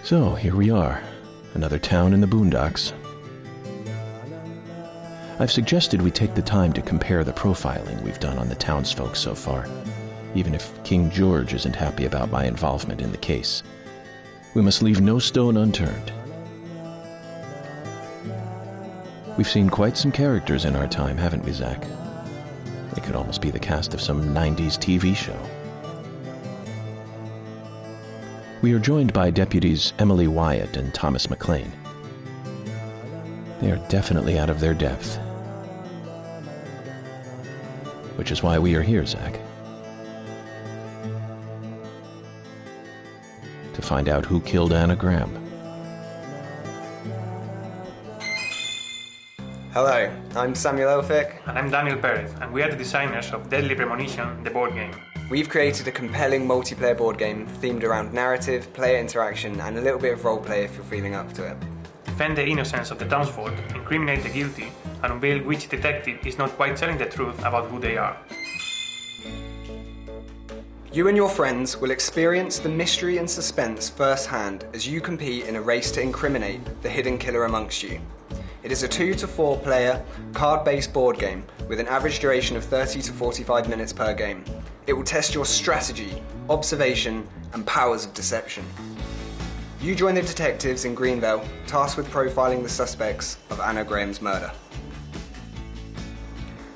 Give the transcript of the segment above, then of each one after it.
So, here we are. Another town in the boondocks. I've suggested we take the time to compare the profiling we've done on the townsfolk so far, even if King George isn't happy about my involvement in the case. We must leave no stone unturned. We've seen quite some characters in our time, haven't we, Zach? They could almost be the cast of some 90s TV show. We are joined by Deputies Emily Wyatt and Thomas McLean. They are definitely out of their depth. Which is why we are here, Zach. To find out who killed Anna Graham. Hello, I'm Samuel Elphick. And I'm Daniel Perez, and we are the designers of Deadly Premonition, the board game. We've created a compelling multiplayer board game themed around narrative, player interaction, and a little bit of roleplay if you're feeling up to it. Defend the innocence of the townsfolk, incriminate the guilty, and unveil which detective is not quite telling the truth about who they are. You and your friends will experience the mystery and suspense firsthand as you compete in a race to incriminate the hidden killer amongst you. It is a 2 to 4 player, card-based board game with an average duration of 30 to 45 minutes per game. It will test your strategy, observation, and powers of deception. You join the detectives in Greenville, tasked with profiling the suspects of Anna Graham's murder.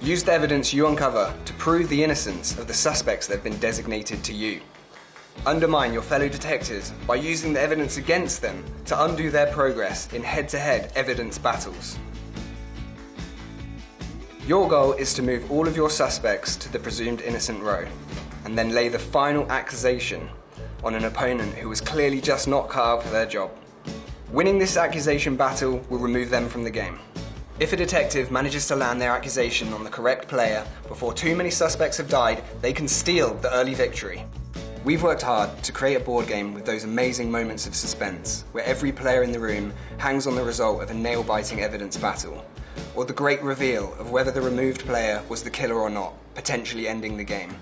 Use the evidence you uncover to prove the innocence of the suspects that have been designated to you. Undermine your fellow detectives by using the evidence against them to undo their progress in head-to-head evidence battles. Your goal is to move all of your suspects to the presumed innocent row, and then lay the final accusation on an opponent who was clearly just not cut out for their job. Winning this accusation battle will remove them from the game. If a detective manages to land their accusation on the correct player before too many suspects have died, they can steal the early victory. We've worked hard to create a board game with those amazing moments of suspense, where every player in the room hangs on the result of a nail-biting evidence battle, or the great reveal of whether the removed player was the killer or not, potentially ending the game.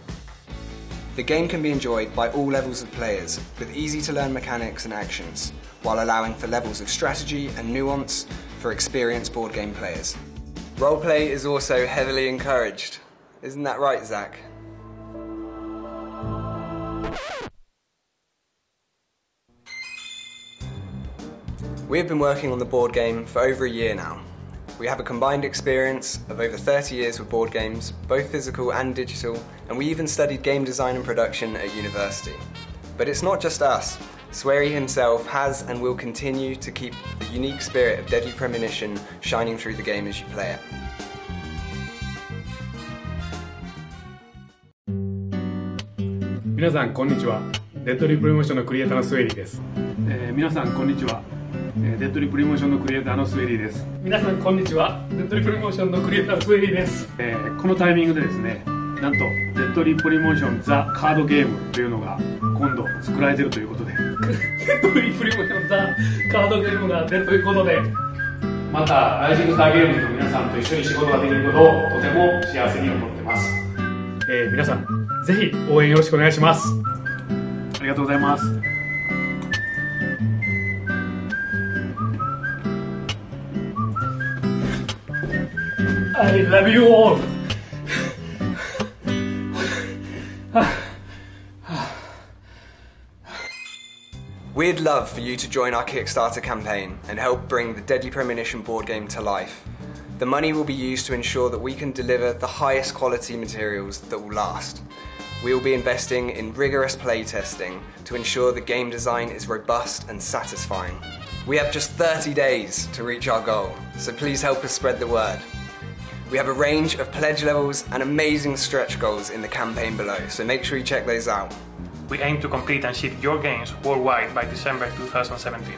The game can be enjoyed by all levels of players, with easy-to-learn mechanics and actions, while allowing for levels of strategy and nuance for experienced board game players. Roleplay is also heavily encouraged. Isn't that right, Zach? We have been working on the board game for over a year now. We have a combined experience of over 30 years with board games, both physical and digital, and we even studied game design and production at university. But it's not just us. Swery himself has and will continue to keep the unique spirit of Deadly Premonition shining through the game as you play it. 皆さんこんにちは。デッドリープレモーションのクリエイターのスウェリーです。皆さんこんにちは。デッドリープレモーションのクリエイターのスウェリーです。皆さんこんにちは。デッドリープレモーションのクリエイターのスウェリーです。このタイミングでですね、なんとデッドリープレモーションザカードゲームというのが今度作られているということで、デッドリープレモーションザカードゲームが出るということで、またライジングスターゲームズの皆さんと一緒に仕事ができることをとても幸せに思ってます。皆さんぜひ応援よろしくお願いします。ありがとうございます。I love you all. We'd love for you to join our Kickstarter campaign and help bring the Deadly Premonition board game to life. The money will be used to ensure that we can deliver the highest quality materials that will last. We will be investing in rigorous play testing to ensure the game design is robust and satisfying. We have just 30 days to reach our goal, so please help us spread the word. We have a range of pledge levels and amazing stretch goals in the campaign below, so make sure you check those out. We aim to complete and ship your games worldwide by December 2017.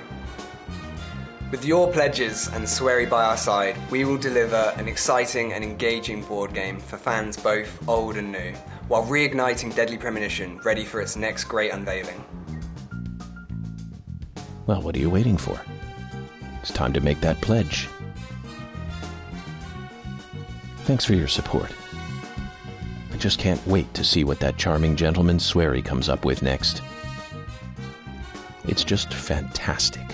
With your pledges and Swery by our side, we will deliver an exciting and engaging board game for fans both old and new, while reigniting Deadly Premonition ready for its next great unveiling. Well, what are you waiting for? It's time to make that pledge. Thanks for your support. I just can't wait to see what that charming gentleman Swery comes up with next. It's just fantastic.